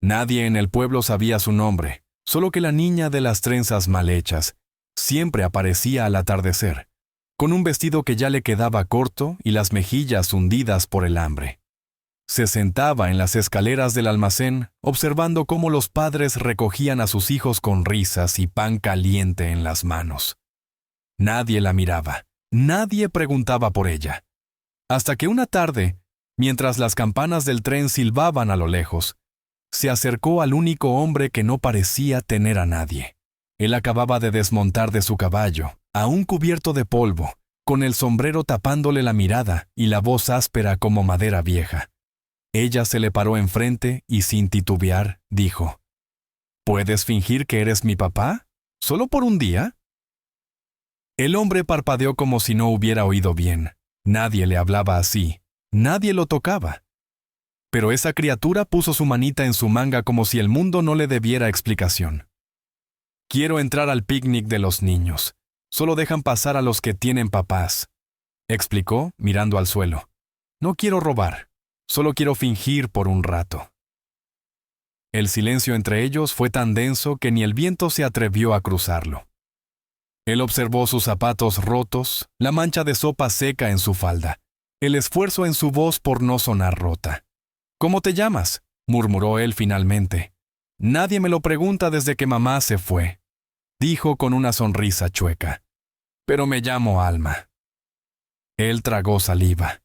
Nadie en el pueblo sabía su nombre, solo que la niña de las trenzas mal hechas siempre aparecía al atardecer, con un vestido que ya le quedaba corto y las mejillas hundidas por el hambre. Se sentaba en las escaleras del almacén, observando cómo los padres recogían a sus hijos con risas y pan caliente en las manos. Nadie la miraba, nadie preguntaba por ella. Hasta que una tarde, mientras las campanas del tren silbaban a lo lejos, se acercó al único hombre que no parecía tener a nadie. Él acababa de desmontar de su caballo, aún cubierto de polvo, con el sombrero tapándole la mirada y la voz áspera como madera vieja. Ella se le paró enfrente y sin titubear dijo: ¿Puedes fingir que eres mi papá? ¿Solo por un día? El hombre parpadeó como si no hubiera oído bien. Nadie le hablaba así, nadie lo tocaba. Pero esa criatura puso su manita en su manga como si el mundo no le debiera explicación. Quiero entrar al picnic de los niños. Solo dejan pasar a los que tienen papás, explicó mirando al suelo. No quiero robar. Solo quiero fingir por un rato. El silencio entre ellos fue tan denso que ni el viento se atrevió a cruzarlo. Él observó sus zapatos rotos, la mancha de sopa seca en su falda, el esfuerzo en su voz por no sonar rota. ¿Cómo te llamas?, murmuró él finalmente. Nadie me lo pregunta desde que mamá se fue, dijo con una sonrisa chueca. Pero me llamo Alma. Él tragó saliva.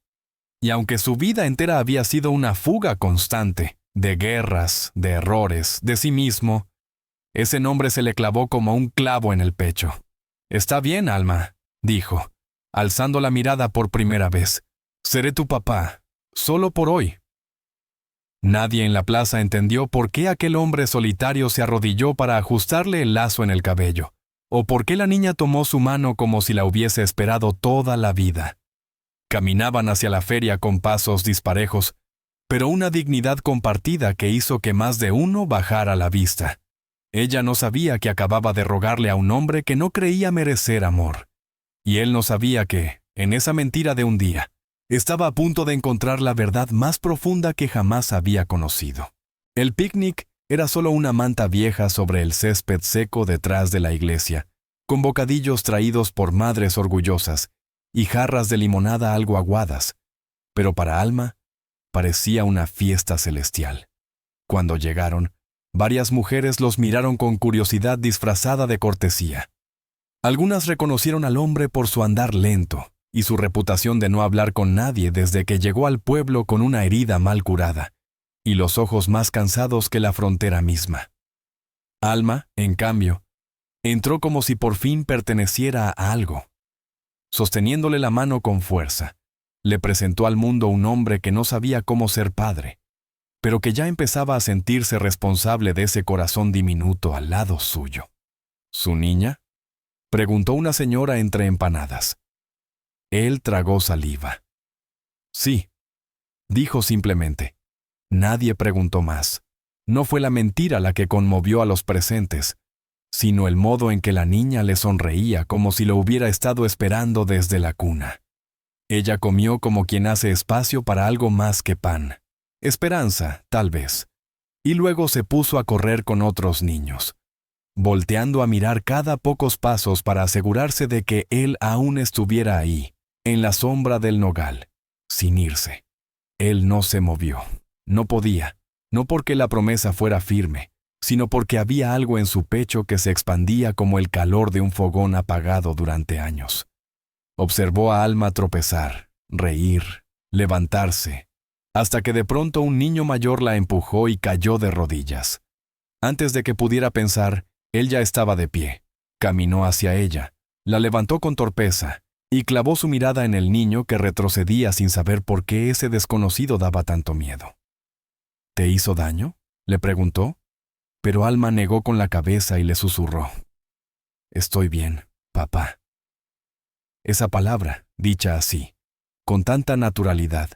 Y aunque su vida entera había sido una fuga constante, de guerras, de errores, de sí mismo, ese nombre se le clavó como un clavo en el pecho. Está bien, Alma, dijo, alzando la mirada por primera vez. Seré tu papá, solo por hoy. Nadie en la plaza entendió por qué aquel hombre solitario se arrodilló para ajustarle el lazo en el cabello, o por qué la niña tomó su mano como si la hubiese esperado toda la vida. Caminaban hacia la feria con pasos disparejos, pero una dignidad compartida que hizo que más de uno bajara la vista. Ella no sabía que acababa de rogarle a un hombre que no creía merecer amor. Y él no sabía que, en esa mentira de un día, estaba a punto de encontrar la verdad más profunda que jamás había conocido. El picnic era solo una manta vieja sobre el césped seco detrás de la iglesia, con bocadillos traídos por madres orgullosas, y jarras de limonada algo aguadas, pero para Alma parecía una fiesta celestial. Cuando llegaron, varias mujeres los miraron con curiosidad disfrazada de cortesía. Algunas reconocieron al hombre por su andar lento y su reputación de no hablar con nadie desde que llegó al pueblo con una herida mal curada y los ojos más cansados que la frontera misma. Alma, en cambio, entró como si por fin perteneciera a algo. Sosteniéndole la mano con fuerza, le presentó al mundo un hombre que no sabía cómo ser padre, pero que ya empezaba a sentirse responsable de ese corazón diminuto al lado suyo. ¿Su niña?, preguntó una señora entre empanadas. Él tragó saliva. Sí, dijo simplemente. Nadie preguntó más. No fue la mentira la que conmovió a los presentes, sino el modo en que la niña le sonreía como si lo hubiera estado esperando desde la cuna. Ella comió como quien hace espacio para algo más que pan. Esperanza, tal vez. Y luego se puso a correr con otros niños, volteando a mirar cada pocos pasos para asegurarse de que él aún estuviera ahí, en la sombra del nogal, sin irse. Él no se movió. No podía, no porque la promesa fuera firme, sino porque había algo en su pecho que se expandía como el calor de un fogón apagado durante años. Observó a Alma tropezar, reír, levantarse, hasta que de pronto un niño mayor la empujó y cayó de rodillas. Antes de que pudiera pensar, él ya estaba de pie. Caminó hacia ella, la levantó con torpeza y clavó su mirada en el niño que retrocedía sin saber por qué ese desconocido daba tanto miedo. ¿Te hizo daño?, le preguntó. Pero Alma negó con la cabeza y le susurró: Estoy bien, papá. Esa palabra, dicha así, con tanta naturalidad,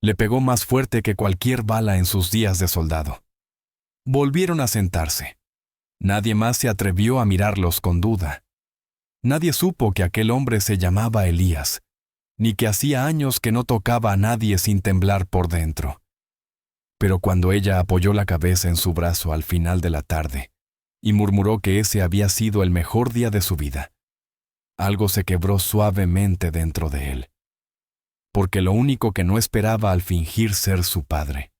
le pegó más fuerte que cualquier bala en sus días de soldado. Volvieron a sentarse. Nadie más se atrevió a mirarlos con duda. Nadie supo que aquel hombre se llamaba Elías, ni que hacía años que no tocaba a nadie sin temblar por dentro. Pero cuando ella apoyó la cabeza en su brazo al final de la tarde y murmuró que ese había sido el mejor día de su vida, algo se quebró suavemente dentro de él, porque lo único que no esperaba al fingir ser su padre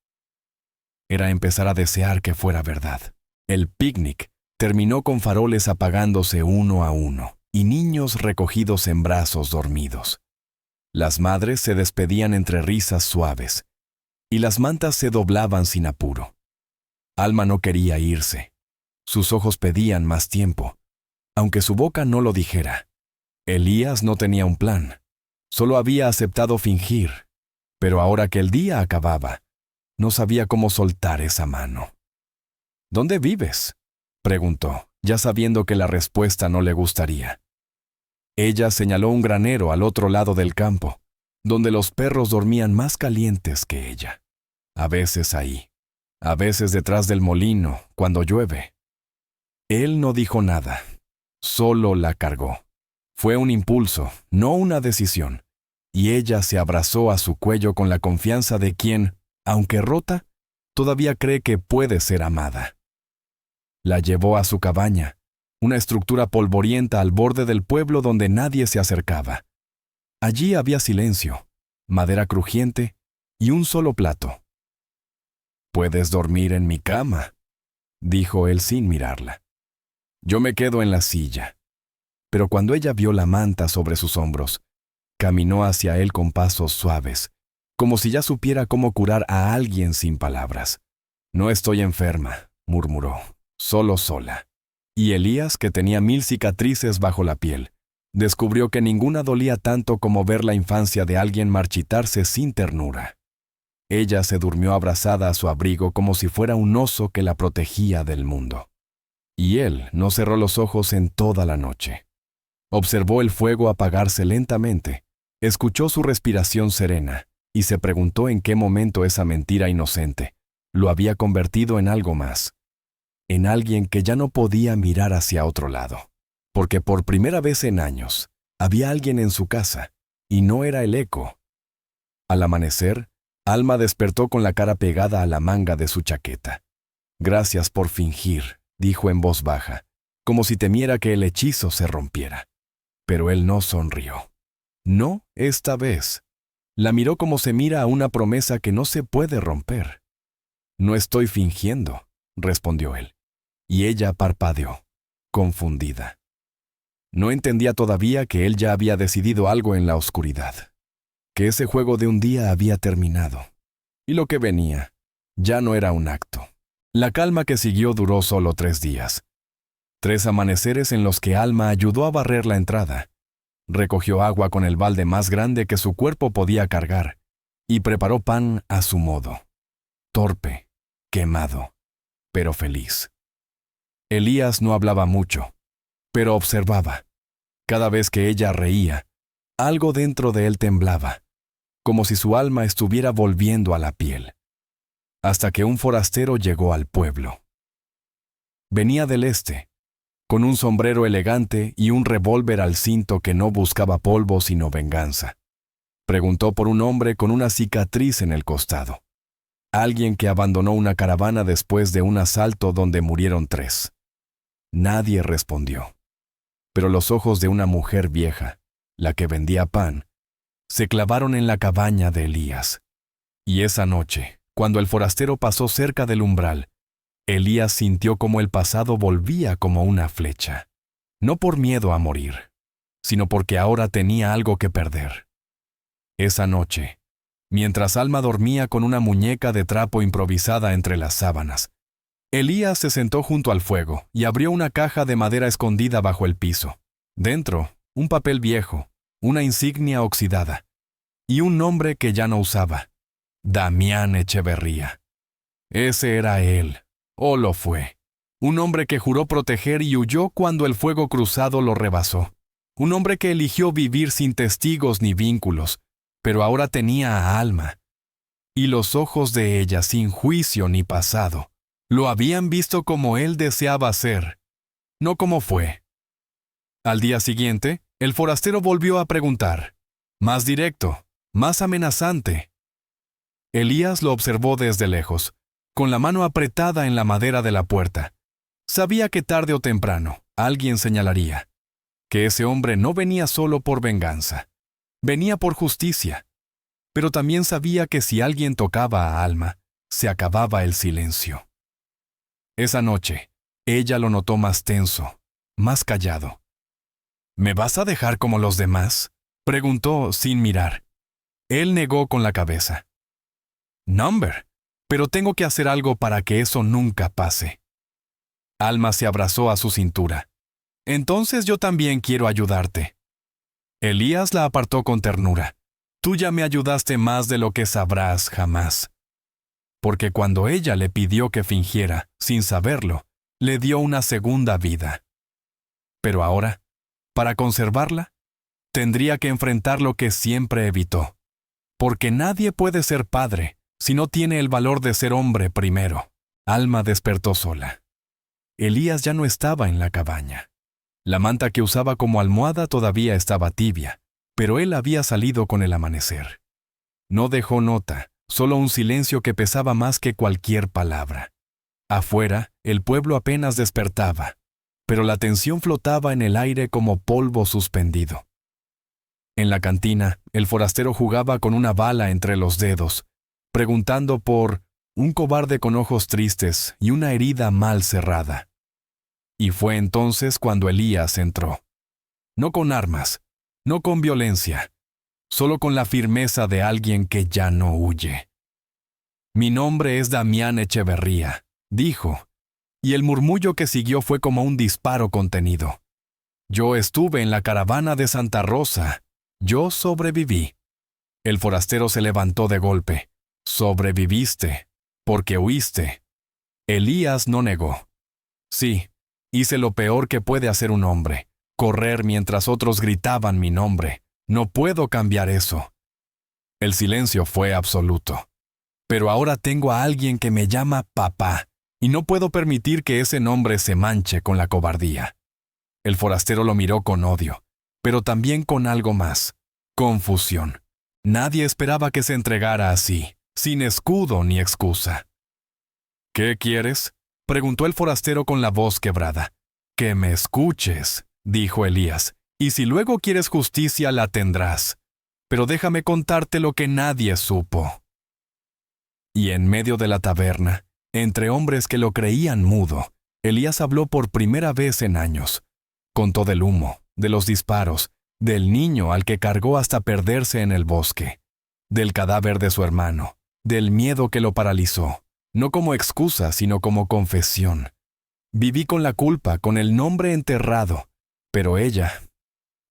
era empezar a desear que fuera verdad. El picnic terminó con faroles apagándose uno a uno y niños recogidos en brazos dormidos. Las madres se despedían entre risas suaves y las mantas se doblaban sin apuro. Alma no quería irse. Sus ojos pedían más tiempo, aunque su boca no lo dijera. Elías no tenía un plan, solo había aceptado fingir, pero ahora que el día acababa, no sabía cómo soltar esa mano. ¿Dónde vives?, preguntó, ya sabiendo que la respuesta no le gustaría. Ella señaló un granero al otro lado del campo, donde los perros dormían más calientes que ella. A veces ahí, a veces detrás del molino, cuando llueve. Él no dijo nada, solo la cargó. Fue un impulso, no una decisión, y ella se abrazó a su cuello con la confianza de quien, aunque rota, todavía cree que puede ser amada. La llevó a su cabaña, una estructura polvorienta al borde del pueblo donde nadie se acercaba. Allí había silencio, madera crujiente y un solo plato. «Puedes dormir en mi cama», dijo él sin mirarla. «Yo me quedo en la silla». Pero cuando ella vio la manta sobre sus hombros, caminó hacia él con pasos suaves, como si ya supiera cómo curar a alguien sin palabras. «No estoy enferma», murmuró, «solo sola». Y Elías, que tenía 1000 cicatrices bajo la piel, descubrió que ninguna dolía tanto como ver la infancia de alguien marchitarse sin ternura. Ella se durmió abrazada a su abrigo como si fuera un oso que la protegía del mundo. Y él no cerró los ojos en toda la noche. Observó el fuego apagarse lentamente, escuchó su respiración serena y se preguntó en qué momento esa mentira inocente lo había convertido en algo más, en alguien que ya no podía mirar hacia otro lado, porque por primera vez en años había alguien en su casa, y no era el eco. Al amanecer, Alma despertó con la cara pegada a la manga de su chaqueta. «Gracias por fingir», dijo en voz baja, como si temiera que el hechizo se rompiera. Pero él no sonrió. No esta vez. La miró como se mira a una promesa que no se puede romper. «No estoy fingiendo», respondió él. Y ella parpadeó, confundida. No entendía todavía que él ya había decidido algo en la oscuridad, que ese juego de un día había terminado, y lo que venía ya no era un acto. La calma que siguió duró solo 3 días. 3 amaneceres en los que Alma ayudó a barrer la entrada, recogió agua con el balde más grande que su cuerpo podía cargar, y preparó pan a su modo. Torpe, quemado, pero feliz. Elías no hablaba mucho, pero observaba. Cada vez que ella reía, algo dentro de él temblaba, como si su alma estuviera volviendo a la piel. Hasta que un forastero llegó al pueblo. Venía del este, con un sombrero elegante y un revólver al cinto que no buscaba polvo sino venganza. Preguntó por un hombre con una cicatriz en el costado. Alguien que abandonó una caravana después de un asalto donde murieron 3. Nadie respondió. Pero los ojos de una mujer vieja, la que vendía pan, se clavaron en la cabaña de Elías. Y esa noche, cuando el forastero pasó cerca del umbral, Elías sintió como el pasado volvía como una flecha. No por miedo a morir, sino porque ahora tenía algo que perder. Esa noche, mientras Alma dormía con una muñeca de trapo improvisada entre las sábanas, Elías se sentó junto al fuego y abrió una caja de madera escondida bajo el piso. Dentro, un papel viejo, una insignia oxidada y un nombre que ya no usaba: Damián Echeverría. Ese era él, o lo fue. Un hombre que juró proteger y huyó cuando el fuego cruzado lo rebasó. Un hombre que eligió vivir sin testigos ni vínculos, pero ahora tenía a Alma. Y los ojos de ella, sin juicio ni pasado, lo habían visto como él deseaba ser, no como fue. Al día siguiente, el forastero volvió a preguntar, más directo, más amenazante. Elías lo observó desde lejos, con la mano apretada en la madera de la puerta. Sabía que tarde o temprano alguien señalaría que ese hombre no venía solo por venganza, venía por justicia. Pero también sabía que si alguien tocaba a Alma, se acababa el silencio. Esa noche, ella lo notó más tenso, más callado. ¿Me vas a dejar como los demás?, preguntó sin mirar. Él negó con la cabeza. «Number, pero tengo que hacer algo para que eso nunca pase». Alma se abrazó a su cintura. «Entonces yo también quiero ayudarte». Elías la apartó con ternura. «Tú ya me ayudaste más de lo que sabrás jamás». Porque cuando ella le pidió que fingiera, sin saberlo, le dio una segunda vida. Pero ahora, para conservarla, tendría que enfrentar lo que siempre evitó. Porque nadie puede ser padre si no tiene el valor de ser hombre primero. Alma despertó sola. Elías ya no estaba en la cabaña. La manta que usaba como almohada todavía estaba tibia, pero él había salido con el amanecer. No dejó nota, solo un silencio que pesaba más que cualquier palabra. Afuera, el pueblo apenas despertaba, pero la tensión flotaba en el aire como polvo suspendido. En la cantina, el forastero jugaba con una bala entre los dedos, preguntando por un cobarde con ojos tristes y una herida mal cerrada. Y fue entonces cuando Elías entró. No con armas, no con violencia, solo con la firmeza de alguien que ya no huye. «Mi nombre es Damián Echeverría», dijo, y el murmullo que siguió fue como un disparo contenido. «Yo estuve en la caravana de Santa Rosa. Yo sobreviví». El forastero se levantó de golpe. «Sobreviviste, porque huiste». Elías no negó. «Sí, hice lo peor que puede hacer un hombre, correr mientras otros gritaban mi nombre. No puedo cambiar eso». El silencio fue absoluto. «Pero ahora tengo a alguien que me llama papá, y no puedo permitir que ese nombre se manche con la cobardía». El forastero lo miró con odio, pero también con algo más: confusión. Nadie esperaba que se entregara así, sin escudo ni excusa. «¿Qué quieres?», preguntó el forastero con la voz quebrada. «Que me escuches», dijo Elías, «y si luego quieres justicia la tendrás. Pero déjame contarte lo que nadie supo». Y en medio de la taberna, entre hombres que lo creían mudo, Elías habló por primera vez en años. Contó del humo, de los disparos, del niño al que cargó hasta perderse en el bosque, del cadáver de su hermano, del miedo que lo paralizó, no como excusa, sino como confesión. «Viví con la culpa, con el nombre enterrado, pero ella,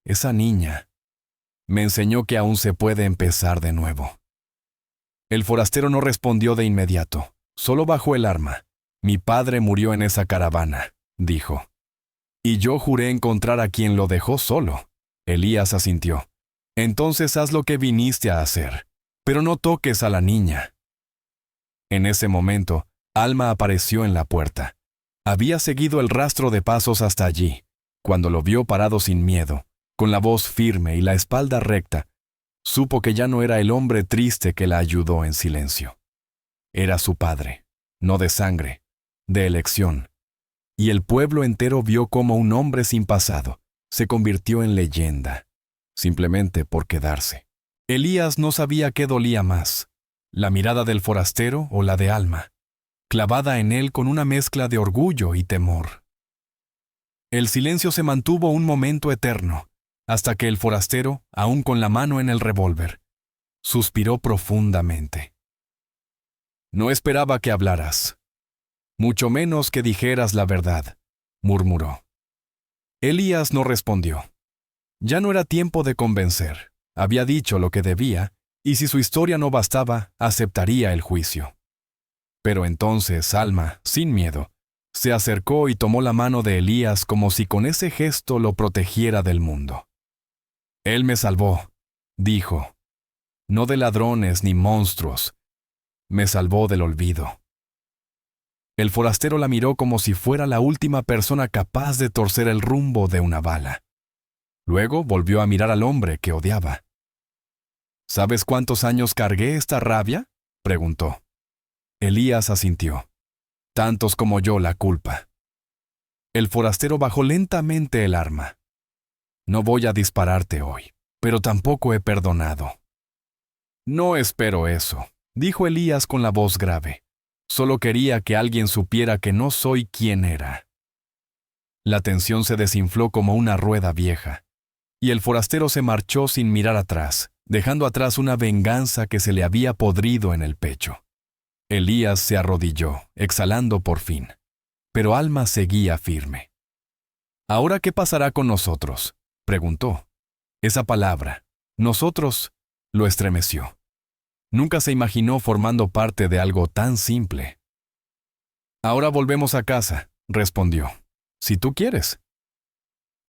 esa niña, me enseñó que aún se puede empezar de nuevo». El forastero no respondió de inmediato, solo bajó el arma. «Mi padre murió en esa caravana», dijo. «Y yo juré encontrar a quien lo dejó solo». Elías asintió. «Entonces haz lo que viniste a hacer, pero no toques a la niña». En ese momento, Alma apareció en la puerta. Había seguido el rastro de pasos hasta allí. Cuando lo vio parado sin miedo, con la voz firme y la espalda recta, supo que ya no era el hombre triste que la ayudó en silencio. Era su padre, no de sangre, de elección. Y el pueblo entero vio cómo un hombre sin pasado se convirtió en leyenda, simplemente por quedarse. Elías no sabía qué dolía más, la mirada del forastero o la de Alma, clavada en él con una mezcla de orgullo y temor. El silencio se mantuvo un momento eterno, hasta que el forastero, aún con la mano en el revólver, suspiró profundamente. «No esperaba que hablaras, mucho menos que dijeras la verdad», murmuró. Elías no respondió. Ya no era tiempo de convencer. Había dicho lo que debía, y si su historia no bastaba, aceptaría el juicio. Pero entonces Alma, sin miedo, se acercó y tomó la mano de Elías como si con ese gesto lo protegiera del mundo. «Él me salvó», dijo, «no de ladrones ni monstruos, me salvó del olvido». El forastero la miró como si fuera la última persona capaz de torcer el rumbo de una bala. Luego volvió a mirar al hombre que odiaba. «¿Sabes cuántos años cargué esta rabia?», preguntó. Elías asintió. Tantos como yo la culpa. El forastero bajó lentamente el arma. No voy a dispararte hoy, pero tampoco he perdonado. No espero eso, dijo Elías con la voz grave. Solo quería que alguien supiera que no soy quien era. La tensión se desinfló como una rueda vieja, y el forastero se marchó sin mirar atrás, dejando atrás una venganza que se le había podrido en el pecho. Elías se arrodilló, exhalando por fin, pero Alma seguía firme. ¿Ahora qué pasará con nosotros?, preguntó. Esa palabra, nosotros, lo estremeció. Nunca se imaginó formando parte de algo tan simple. Ahora volvemos a casa, respondió. Si tú quieres.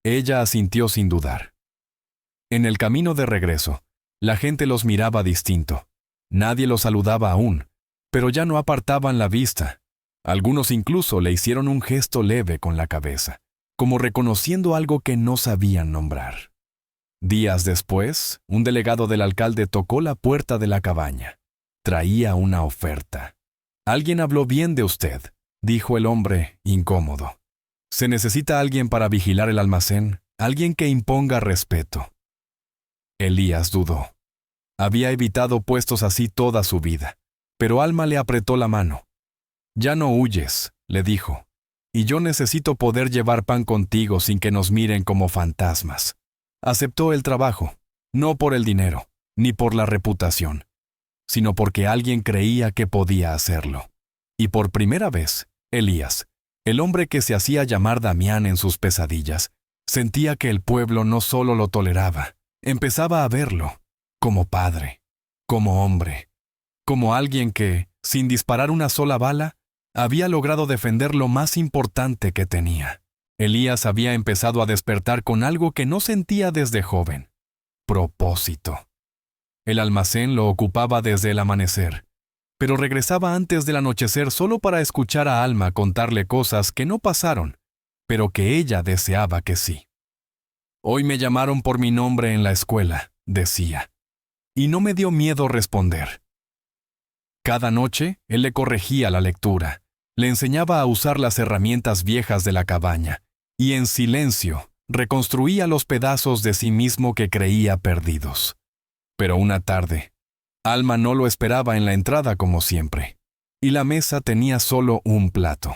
Ella asintió sin dudar. En el camino de regreso, la gente los miraba distinto. Nadie los saludaba aún, pero ya no apartaban la vista. Algunos incluso le hicieron un gesto leve con la cabeza, como reconociendo algo que no sabían nombrar. Días después, un delegado del alcalde tocó la puerta de la cabaña. Traía una oferta. «Alguien habló bien de usted», dijo el hombre, incómodo. «Se necesita alguien para vigilar el almacén, alguien que imponga respeto». Elías dudó. Había evitado puestos así toda su vida, pero Alma le apretó la mano. «Ya no huyes», le dijo, «y yo necesito poder llevar pan contigo sin que nos miren como fantasmas». Aceptó el trabajo, no por el dinero, ni por la reputación, sino porque alguien creía que podía hacerlo. Y por primera vez, Elías, el hombre que se hacía llamar Damián en sus pesadillas, sentía que el pueblo no solo lo toleraba, empezaba a verlo, como padre, como hombre, como alguien que, sin disparar una sola bala, había logrado defender lo más importante que tenía. Elías había empezado a despertar con algo que no sentía desde joven: propósito. El almacén lo ocupaba desde el amanecer, pero regresaba antes del anochecer solo para escuchar a Alma contarle cosas que no pasaron, pero que ella deseaba que sí. «Hoy me llamaron por mi nombre en la escuela», decía, y no me dio miedo responder. Cada noche, él le corregía la lectura, le enseñaba a usar las herramientas viejas de la cabaña, y en silencio reconstruía los pedazos de sí mismo que creía perdidos. Pero una tarde, Alma no lo esperaba en la entrada como siempre, y la mesa tenía solo un plato.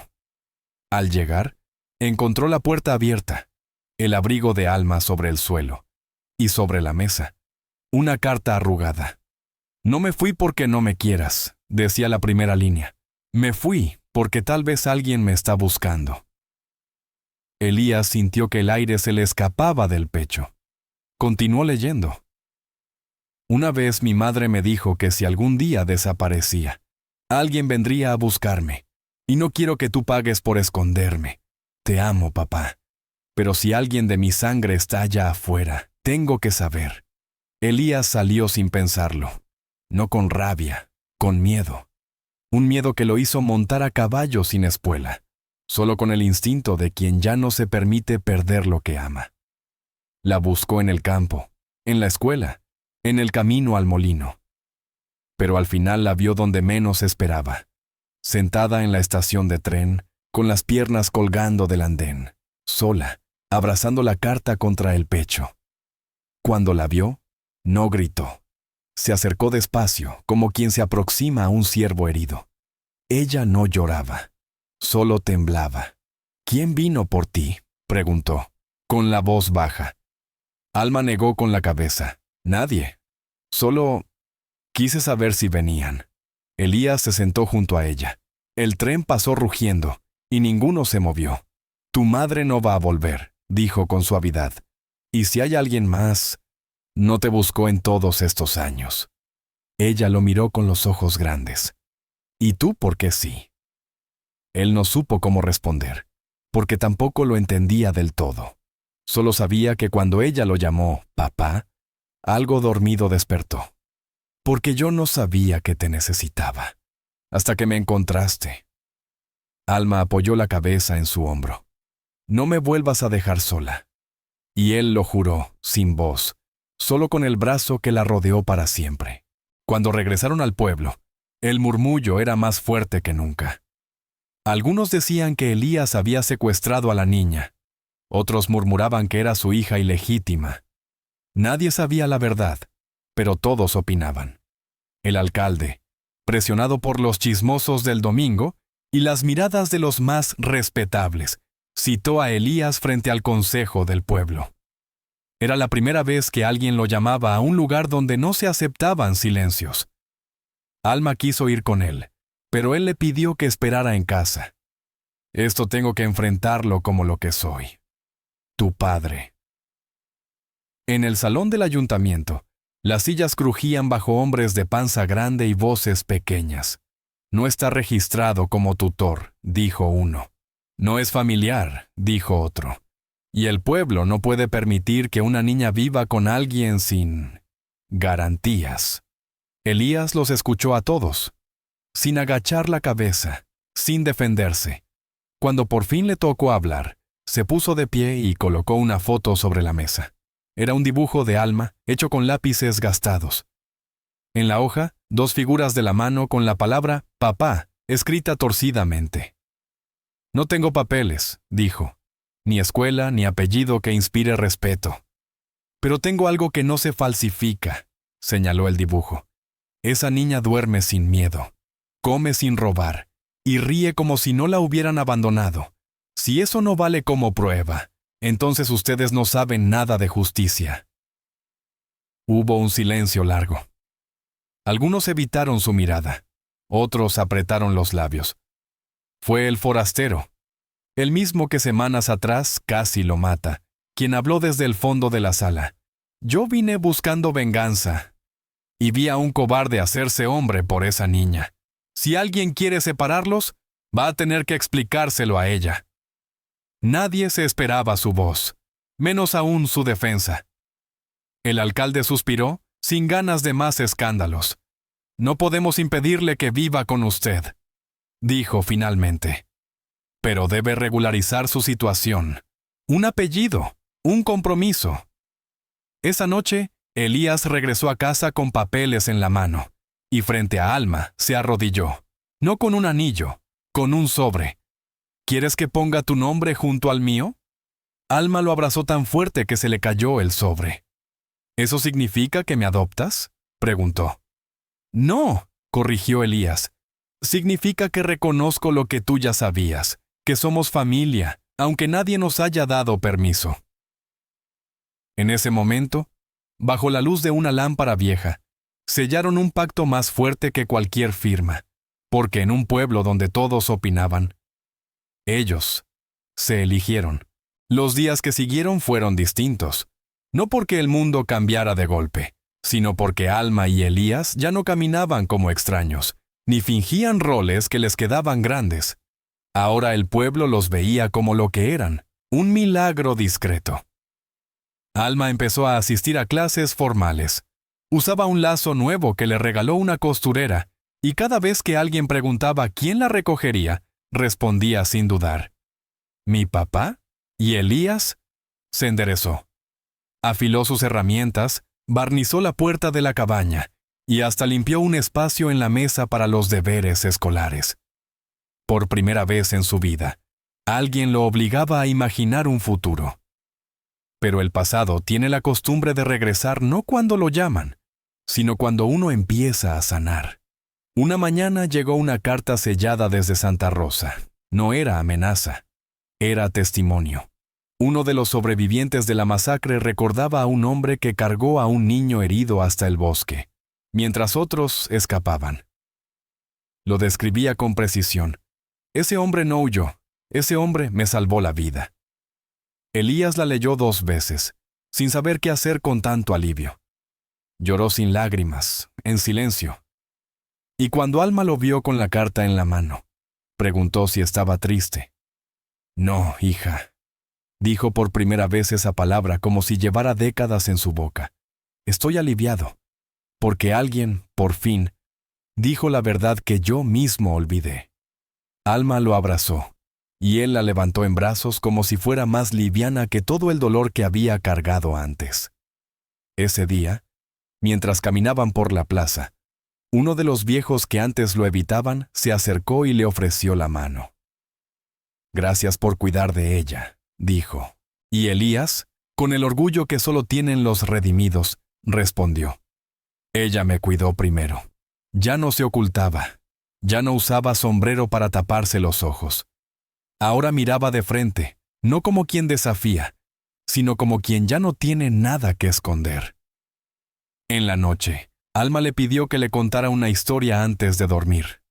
Al llegar, encontró la puerta abierta, el abrigo de Alma sobre el suelo, y sobre la mesa, una carta arrugada. «No me fui porque no me quieras», decía la primera línea. «Me fui porque tal vez alguien me está buscando». Elías sintió que el aire se le escapaba del pecho. Continuó leyendo. «Una vez mi madre me dijo que si algún día desaparecía, alguien vendría a buscarme, y no quiero que tú pagues por esconderme. Te amo, papá. Pero si alguien de mi sangre está allá afuera, tengo que saber». Elías salió sin pensarlo, no con rabia, con miedo. Un miedo que lo hizo montar a caballo sin espuela, solo con el instinto de quien ya no se permite perder lo que ama. La buscó en el campo, en la escuela, en el camino al molino. Pero al final la vio donde menos esperaba, sentada en la estación de tren, con las piernas colgando del andén, sola, abrazando la carta contra el pecho. Cuando la vio, no gritó. Se acercó despacio, como quien se aproxima a un ciervo herido. Ella no lloraba, solo temblaba. «¿Quién vino por ti?», preguntó, con la voz baja. Alma negó con la cabeza. «Nadie. Solo quise saber si venían». Elías se sentó junto a ella. El tren pasó rugiendo, y ninguno se movió. «Tu madre no va a volver», dijo con suavidad. «Y si hay alguien más, no te buscó en todos estos años». Ella lo miró con los ojos grandes. «¿Y tú por qué sí?». Él no supo cómo responder, porque tampoco lo entendía del todo. Solo sabía que cuando ella lo llamó papá, algo dormido despertó. «Porque yo no sabía que te necesitaba, hasta que me encontraste». Alma apoyó la cabeza en su hombro. «No me vuelvas a dejar sola». Y él lo juró, sin voz, solo con el brazo que la rodeó para siempre. Cuando regresaron al pueblo, El murmullo era más fuerte que nunca. Algunos decían que Elías había secuestrado a la niña. Otros murmuraban que era su hija ilegítima. Nadie sabía la verdad, pero todos opinaban. El alcalde, presionado por los chismosos del domingo y las miradas de los más respetables, citó a Elías frente al consejo del pueblo. Era la primera vez que alguien lo llamaba a un lugar donde no se aceptaban silencios. Alma quiso ir con él, pero él le pidió que esperara en casa. Esto tengo que enfrentarlo como lo que soy. Tu padre. En el salón del ayuntamiento, las sillas crujían bajo hombres de panza grande y voces pequeñas. No está registrado como tutor, dijo uno. No es familiar, dijo otro. Y el pueblo no puede permitir que una niña viva con alguien sin garantías. Elías los escuchó a todos, sin agachar la cabeza, sin defenderse. Cuando por fin le tocó hablar, se puso de pie y colocó una foto sobre la mesa. Era un dibujo de Alma hecho con lápices gastados. En la hoja, 2 figuras de la mano con la palabra papá escrita torcidamente. No tengo papeles, dijo, ni escuela ni apellido que inspire respeto. Pero tengo algo que no se falsifica, señaló el dibujo. Esa niña duerme sin miedo, come sin robar y ríe como si no la hubieran abandonado. Si eso no vale como prueba, entonces ustedes no saben nada de justicia. Hubo un silencio largo. Algunos evitaron su mirada, otros apretaron los labios. Fue el forastero, el mismo que semanas atrás casi lo mata, quien habló desde el fondo de la sala. Yo vine buscando venganza, y vi a un cobarde hacerse hombre por esa niña. Si alguien quiere separarlos, va a tener que explicárselo a ella. Nadie se esperaba su voz, menos aún su defensa. El alcalde suspiró, sin ganas de más escándalos. No podemos impedirle que viva con usted, dijo finalmente. Pero debe regularizar su situación. Un apellido, un compromiso. Esa noche, Elías regresó a casa con papeles en la mano, y frente a Alma se arrodilló, no con un anillo, con un sobre. ¿Quieres que ponga tu nombre junto al mío? Alma lo abrazó tan fuerte que se le cayó el sobre. ¿Eso significa que me adoptas?, preguntó. No, corrigió Elías. Significa que reconozco lo que tú ya sabías, que somos familia, aunque nadie nos haya dado permiso. En ese momento, bajo la luz de una lámpara vieja, sellaron un pacto más fuerte que cualquier firma, porque en un pueblo donde todos opinaban, ellos se eligieron. Los días que siguieron fueron distintos, no porque el mundo cambiara de golpe, sino porque Alma y Elías ya no caminaban como extraños, ni fingían roles que les quedaban grandes. Ahora el pueblo los veía como lo que eran, un milagro discreto. Alma empezó a asistir a clases formales. Usaba un lazo nuevo que le regaló una costurera, y cada vez que alguien preguntaba quién la recogería, respondía sin dudar. ¿Mi papá? Y Elías se enderezó. Afiló sus herramientas, barnizó la puerta de la cabaña y hasta limpió un espacio en la mesa para los deberes escolares. Por primera vez en su vida, alguien lo obligaba a imaginar un futuro. Pero el pasado tiene la costumbre de regresar no cuando lo llaman, sino cuando uno empieza a sanar. Una mañana llegó una carta sellada desde Santa Rosa. No era amenaza, era testimonio. Uno de los sobrevivientes de la masacre recordaba a un hombre que cargó a un niño herido hasta el bosque, mientras otros escapaban. Lo describía con precisión. Ese hombre no huyó, ese hombre me salvó la vida. Elías la leyó 2 veces, sin saber qué hacer con tanto alivio. Lloró sin lágrimas, en silencio. Y cuando Alma lo vio con la carta en la mano, preguntó si estaba triste. No, hija, dijo por primera vez esa palabra como si llevara décadas en su boca. Estoy aliviado, porque alguien, por fin, dijo la verdad que yo mismo olvidé. Alma lo abrazó, y él la levantó en brazos como si fuera más liviana que todo el dolor que había cargado antes. Ese día, mientras caminaban por la plaza, Uno de los viejos que antes lo evitaban se acercó y le ofreció la mano. «Gracias por cuidar de ella», dijo. Y Elías, con el orgullo que solo tienen los redimidos, respondió: «Ella me cuidó primero. Ya no se ocultaba. Ya no usaba sombrero para taparse los ojos. Ahora miraba de frente, no como quien desafía, sino como quien ya no tiene nada que esconder». En la noche, Alma le pidió que le contara una historia antes de dormir.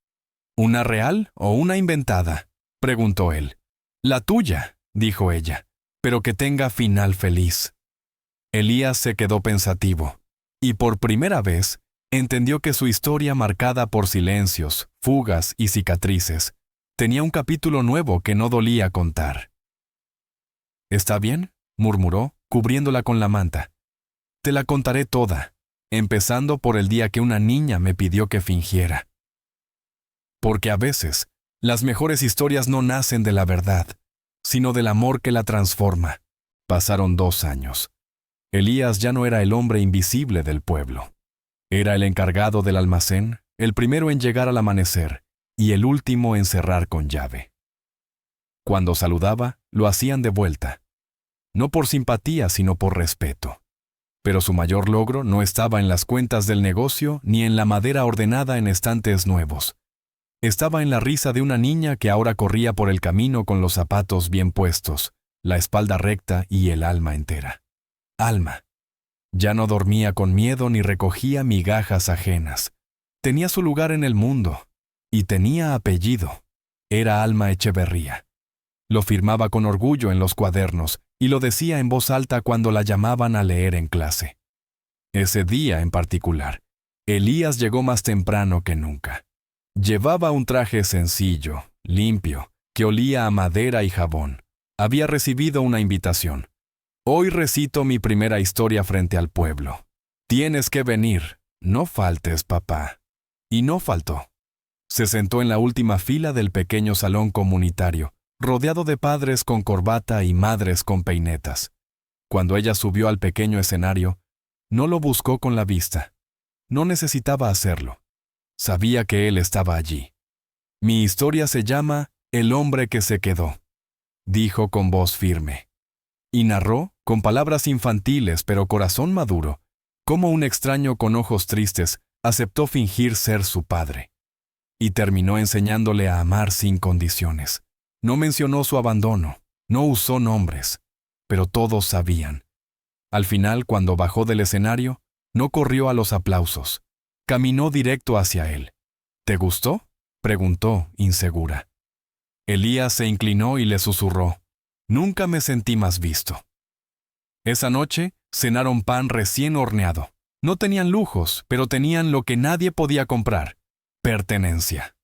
«¿Una real o una inventada?», preguntó él. «La tuya», dijo ella, «pero que tenga final feliz». Elías se quedó pensativo, y por primera vez entendió que su historia, marcada por silencios, fugas y cicatrices, tenía un capítulo nuevo que no dolía contar. «Está bien», murmuró, cubriéndola con la manta. «Te la contaré toda, empezando por el día que una niña me pidió que fingiera». Porque a veces, las mejores historias no nacen de la verdad, sino del amor que la transforma. Pasaron 2 años. Elías ya no era el hombre invisible del pueblo. Era el encargado del almacén, el primero en llegar al amanecer y el último en cerrar con llave. Cuando saludaba, lo hacían de vuelta. No por simpatía, sino por respeto. Pero su mayor logro no estaba en las cuentas del negocio ni en la madera ordenada en estantes nuevos. Estaba en la risa de una niña que ahora corría por el camino con los zapatos bien puestos, la espalda recta y el alma entera. Alma. Ya no dormía con miedo ni recogía migajas ajenas. Tenía su lugar en el mundo. Y tenía apellido. Era Alma Echeverría. Lo firmaba con orgullo en los cuadernos y lo decía en voz alta cuando la llamaban a leer en clase. Ese día en particular, Elías llegó más temprano que nunca. Llevaba un traje sencillo, limpio, que olía a madera y jabón. Había recibido una invitación. «Hoy recito mi primera historia frente al pueblo. Tienes que venir. No faltes, papá». Y no faltó. Se sentó en la última fila del pequeño salón comunitario, rodeado de padres con corbata y madres con peinetas. Cuando ella subió al pequeño escenario, no lo buscó con la vista. No necesitaba hacerlo. Sabía que él estaba allí. «Mi historia se llama El hombre que se quedó», dijo con voz firme. Y narró, con palabras infantiles pero corazón maduro, cómo un extraño con ojos tristes aceptó fingir ser su padre. Y terminó enseñándole a amar sin condiciones. No mencionó su abandono, no usó nombres, pero todos sabían. Al final, cuando bajó del escenario, no corrió a los aplausos. Caminó directo hacia él. «¿Te gustó?», preguntó, insegura. Elías se inclinó y le susurró: «Nunca me sentí más visto». Esa noche cenaron pan recién horneado. No tenían lujos, pero tenían lo que nadie podía comprar: pertenencia.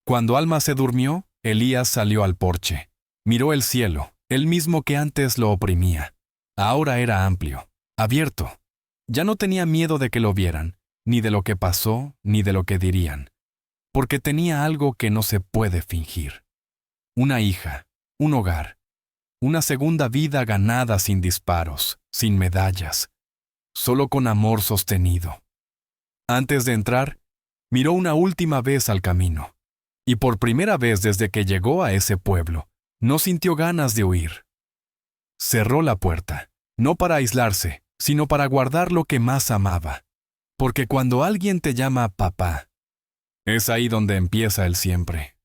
Cuando Alma se durmió, Elías salió al porche. Miró el cielo, el mismo que antes lo oprimía. Ahora era amplio, abierto. Ya no tenía miedo de que lo vieran, ni de lo que pasó, ni de lo que dirían, porque tenía algo que no se puede fingir. Una hija, un hogar, una segunda vida ganada sin disparos, sin medallas, solo con amor sostenido. Antes de entrar, miró una última vez al camino, y por primera vez desde que llegó a ese pueblo, no sintió ganas de huir. Cerró la puerta, no para aislarse, sino para guardar lo que más amaba. Porque cuando alguien te llama papá, es ahí donde empieza el siempre.